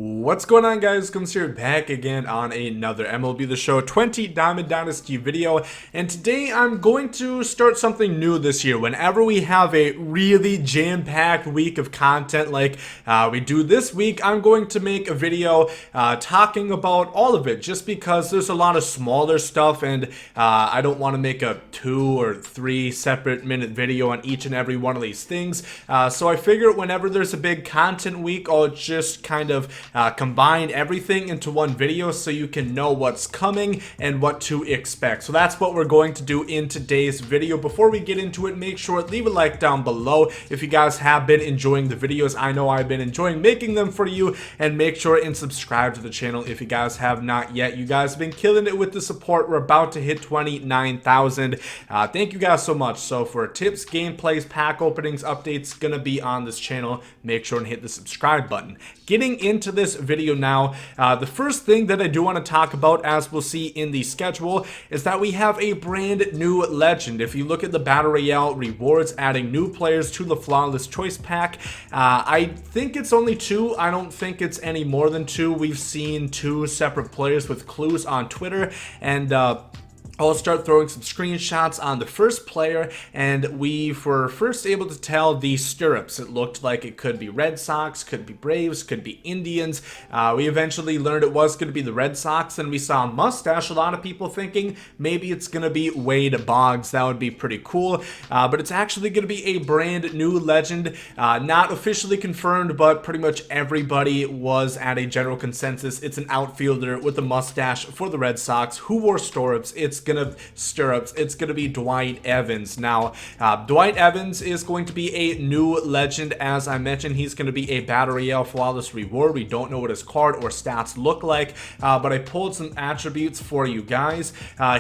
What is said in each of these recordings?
What's going on, guys? Gomes here, back again on another MLB The Show 20 Diamond Dynasty video, and today I'm going to start something new this year. Whenever we have a really jam-packed week of content like we do this week, I'm going to make a video talking about all of it, just because there's a lot of smaller stuff, and I don't want to make a 2 or 3 separate minute video on each and every one of these things. So I figure whenever there's a big content week, I'll just kind of combine everything into one video so you can know what's coming and what to expect. So that's what we're going to do in today's video. Before we get into it, make sure leave a like down below if you guys have been enjoying the videos. I know I've been enjoying making them for you, and make sure and subscribe to the channel if you guys have not yet. You guys have been killing it with the support. We're about to hit 29,000. Thank you guys so much. So for tips, gameplays, pack openings, updates, gonna be on this channel. Make sure and hit the subscribe button. Getting into this video now, the first thing that I do want to talk about, as we'll see in the schedule, is that we have a brand new legend. If you look at the Battle Royale rewards, adding new players to the Flawless Choice Pack, I think it's only 2. I don't think it's any more than 2. We've seen 2 separate players with clues on Twitter, and I'll start throwing some screenshots on the first player, and we were first able to tell the stirrups. It looked like it could be Red Sox, could be Braves, could be Indians. We eventually learned it was going to be the Red Sox, and we saw a mustache. A lot of people thinking maybe it's going to be Wade Boggs. That would be pretty cool, but it's actually going to be a brand new legend. Not officially confirmed, but pretty much everybody was at a general consensus. It's an outfielder with a mustache for the Red Sox who wore stirrups. It's gonna be Dwight Evans. Now, Dwight Evans is going to be a new legend. As I mentioned, he's going to be a Battle Royale Flawless reward. We don't know what his card or stats look like, but I pulled some attributes for you guys.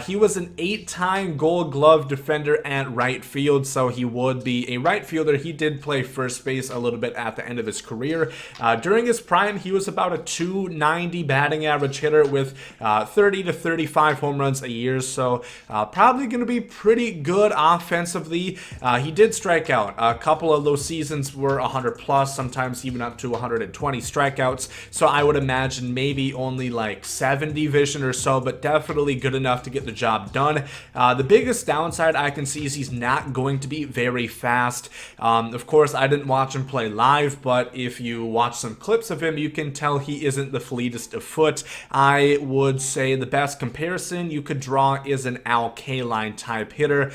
He was an 8-time Gold Glove defender at right field, so he would be a right fielder. He did play first base a little bit at the end of his career. During his prime, he was about a 290 batting average hitter with 30 to 35 home runs a year. So probably going to be pretty good offensively. He did strike out. A couple of those seasons were 100 plus, sometimes even up to 120 strikeouts. So I would imagine maybe only like 70 vision or so, but definitely good enough to get the job done. The biggest downside I can see is he's not going to be very fast. Of course, I didn't watch him play live, but if you watch some clips of him, you can tell he isn't the fleetest of foot. I would say the best comparison you could draw is an Al Kaline type hitter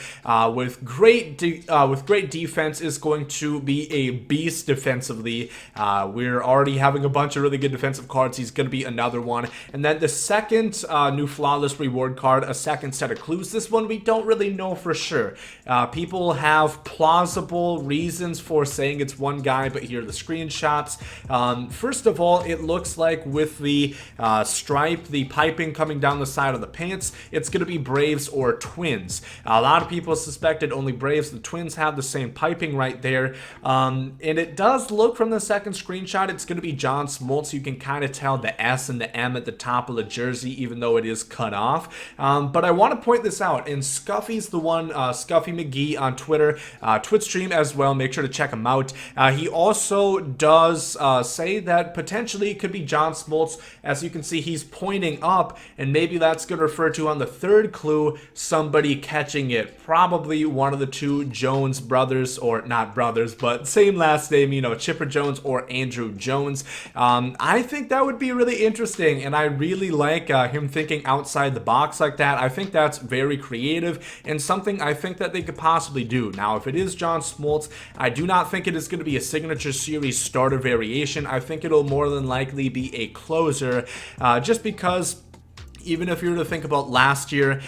with great defense. Is going to be a beast defensively. We're already having a bunch of really good defensive cards. He's going to be another one. And then the second new Flawless reward card, a second set of clues. This one we don't really know for sure. People have plausible reasons for saying it's one guy, but here are the screenshots. First of all, it looks like with the stripe, the piping coming down the side of the pants, it's going to be Braves or Twins. A lot of people suspected only Braves. The Twins have the same piping right there, and it does look from the second screenshot it's going to be John Smoltz. You can kind of tell the S and the M at the top of the jersey, even though it is cut off. But I want to point this out, and Scuffy's the one, Scuffy McGee on Twitter, Twitch stream as well. Make sure to check him out. He also does say that potentially it could be John Smoltz. As you can see, he's pointing up, and maybe that's going to refer to on the third clue somebody catching it. Probably one of the 2 Jones brothers, or not brothers, but same last name, you know, Chipper Jones or Andrew Jones. I think that would be really interesting, and I really like him thinking outside the box like that. I think that's very creative and something I think that they could possibly do. Now, if it is John Smoltz, I do not think it is going to be a signature series starter variation. I think it'll more than likely be a closer, just because even if you were to think about last year,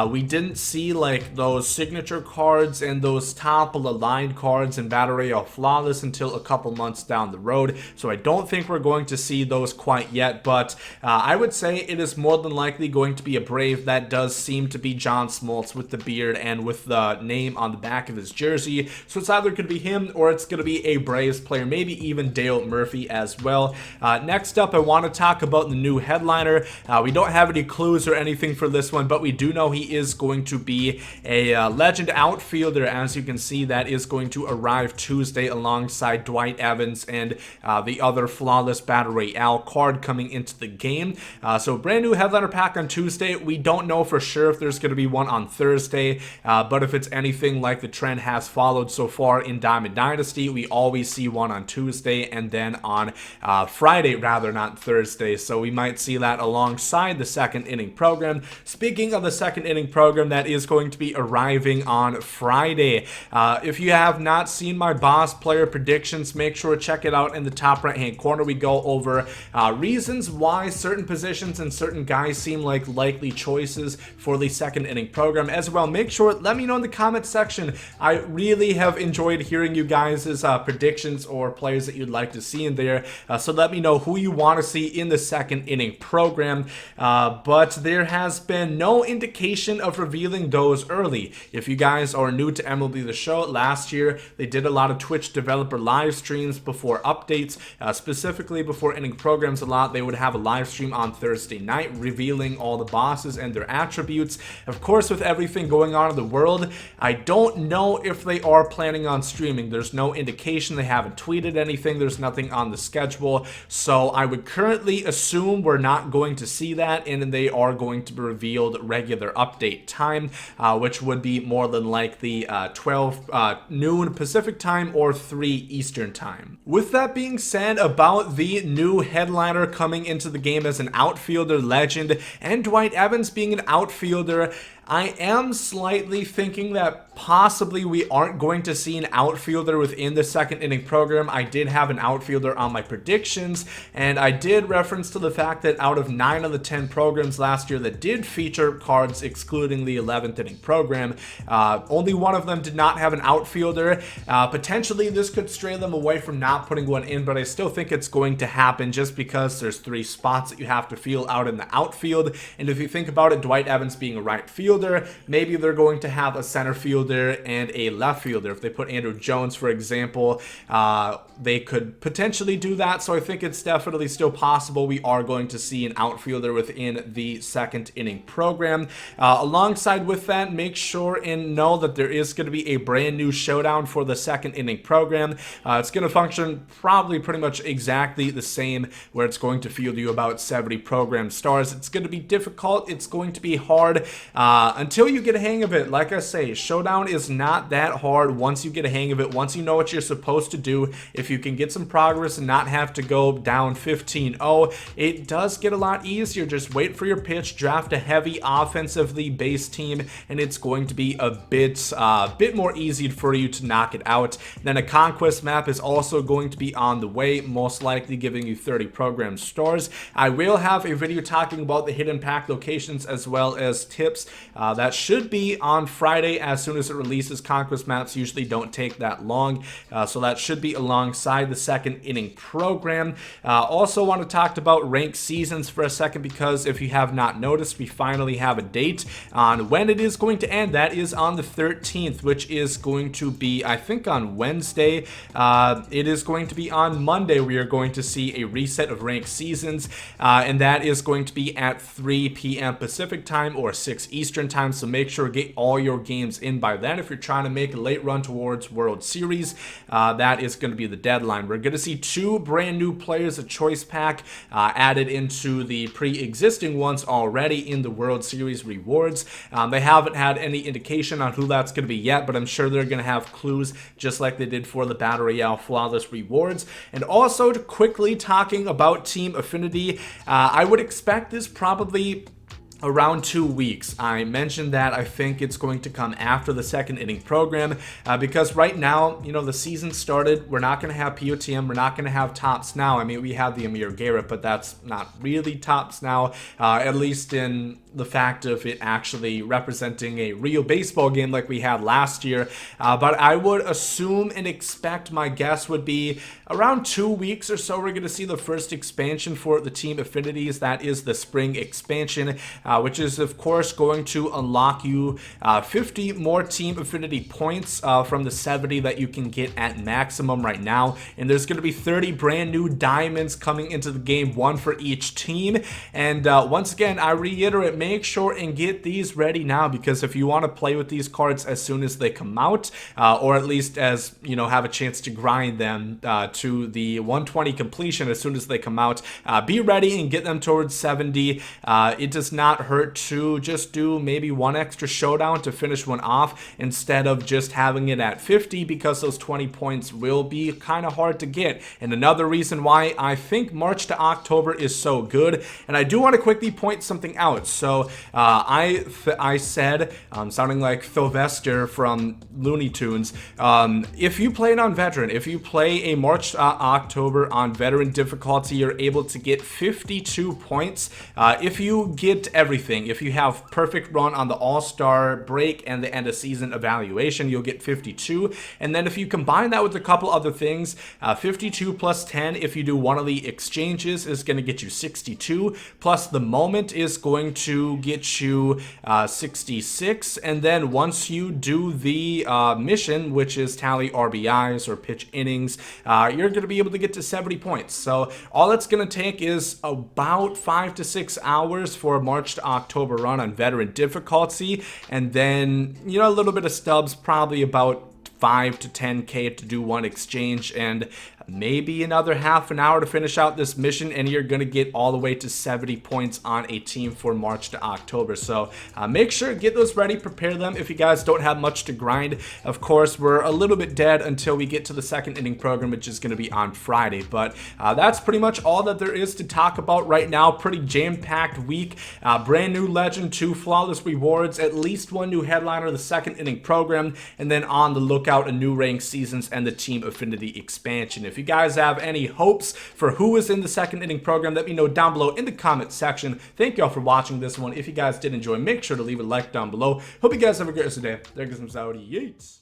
we didn't see like those signature cards and those top of the line cards in Battle Royale Flawless until a couple months down the road. So I don't think we're going to see those quite yet, but I would say it is more than likely going to be a Brave. That does seem to be John Smoltz with the beard and with the name on the back of his jersey. So it's either going to be him or it's going to be a Braves player, maybe even Dale Murphy as well. Next up, I want to talk about the new headliner. We don't have any clues or anything for this one, but we do know he is going to be a legend outfielder. As you can see, that is going to arrive Tuesday alongside Dwight Evans and the other flawless Battle Royale card coming into the game. So brand new headliner pack on Tuesday. We don't know for sure if there's going to be one on Thursday, but if it's anything like the trend has followed so far in Diamond Dynasty, we always see one on Tuesday and then on Friday, rather, not Thursday. So we might see that alongside the second inning program. Speaking of the second inning program, that is going to be arriving on Friday. If you have not seen my boss player predictions, make sure to check it out in the top right hand corner. We go over reasons why certain positions and certain guys seem like likely choices for the second inning program as well. Make sure, let me know in the comments section. I really have enjoyed hearing you guys' predictions or players that you'd like to see in there. So let me know who you want to see in the second inning program. But there has been no indication of revealing those early. If you guys are new to MLB The Show, last year they did a lot of Twitch developer live streams before updates, specifically before inning programs a lot. They would have a live stream on Thursday night revealing all the bosses and their attributes. Of course, with everything going on in the world, I don't know if they are planning on streaming. There's no indication. They haven't tweeted anything. There's nothing on the schedule. So I would currently assume we're not going to see that, and they are going to be revealed regular update time, which would be more than likely 12 noon Pacific time or 3 Eastern time. With that being said, about the new headliner coming into the game as an outfielder legend and Dwight Evans being an outfielder, I am slightly thinking that possibly we aren't going to see an outfielder within the second inning program. I did have an outfielder on my predictions, and I did reference to the fact that out of 9 of the 10 programs last year that did feature cards excluding the 11th inning program, only one of them did not have an outfielder. Potentially this could stray them away from not putting one in, but I still think it's going to happen just because there's 3 spots that you have to fill out in the outfield. And if you think about it, Dwight Evans being a right fielder, maybe they're going to have a center fielder and a left fielder. If they put Andrew Jones, for example, they could potentially do that. So I think it's definitely still possible we are going to see an outfielder within the second inning program. Alongside with that, make sure and know that there is going to be a brand new showdown for the second inning program. It's going to function probably pretty much exactly the same, where it's going to field you about 70 program stars. It's going to be difficult. It's going to be hard. Until you get a hang of it. Like I say, Showdown is not that hard once you get a hang of it, once you know what you're supposed to do. If you can get some progress and not have to go down 15-0, it does get a lot easier. Just wait for your pitch, draft a heavy offensively based team, and it's going to be a bit more easy for you to knock it out. Then a conquest map is also going to be on the way, most likely giving you 30 program stars. I will have a video talking about the hidden pack locations as well as tips. That should be on Friday as soon as it releases. Conquest maps usually don't take that long, so that should be alongside the second inning program. Also want to talk about ranked seasons for a second, because if you have not noticed, we finally have a date on when it is going to end. That is on the 13th, which is going to be, I think, on Wednesday. It is going to be on Monday. We are going to see a reset of ranked seasons, and that is going to be at 3 p.m. Pacific time or 6 Eastern time. So make sure to get all your games in by then if you're trying to make a late run towards World Series. That is going to be the deadline. We're going to see 2 brand new players, a choice pack added into the pre-existing ones already in the World Series rewards. They haven't had any indication on who that's going to be yet, but I'm sure they're going to have clues just like they did for the Battle Royale flawless rewards. And also, to quickly talking about Team Affinity, I would expect this probably around 2 weeks. I mentioned that I think it's going to come after the second inning program, because right now, you know, the season started. We're not going to have POTM. We're not going to have tops now. I mean, we have the Amir Garrett, but that's not really tops now, at least in the fact of it actually representing a real baseball game like we had last year. But I would assume and expect, my guess would be around 2 weeks or so, we're going to see the first expansion for the Team Affinities. That is the spring expansion. which is of course going to unlock you 50 more team affinity points from the 70 that you can get at maximum right now. And there's going to be 30 brand new diamonds coming into the game, one for each team. And once again, I reiterate, make sure and get these ready now, because if you want to play with these cards as soon as they come out, or at least as you know, have a chance to grind them to the 120 completion as soon as they come out, be ready and get them towards 70. It does not hurt to just do maybe one extra showdown to finish one off instead of just having it at 50, because those 20 points will be kind of hard to get. And another reason why I think March to October is so good, and I do want to quickly point something out. So I said, sounding like Sylvester from Looney Tunes, if you play it on veteran, if you play a March to October on veteran difficulty, you're able to get 52 points. If you get everything, if you have perfect run on the All-Star break and the end of season evaluation, you'll get 52. And then if you combine that with a couple other things, 52 plus 10, if you do one of the exchanges, is going to get you 62, plus the moment is going to get you 66. And then once you do the mission, which is tally RBIs or pitch innings, you're going to be able to get to 70 points. So all it's going to take is about 5 to 6 hours for a March to October run on veteran difficulty, and then, you know, a little bit of stubs, probably about 5 to 10k to do one exchange, and maybe another half an hour to finish out this mission, and you're going to get all the way to 70 points on a team for March to October. So make sure to get those ready, prepare them if you guys don't have much to grind. Of course, we're a little bit dead until we get to the second inning program, which is going to be on Friday. But that's pretty much all that there is to talk about right now. Pretty jam-packed week. Brand new legend, 2 flawless rewards, at least 1 new headliner, the second inning program, and then on the lookout, a new ranked seasons and the team affinity expansion. If you guys have any hopes for who is in the second inning program, let me know down below in the comment section. Thank you all for watching this one. If you guys did enjoy, make sure to leave a like down below. Hope you guys have a great rest of the day. There goes some Saudi Yates.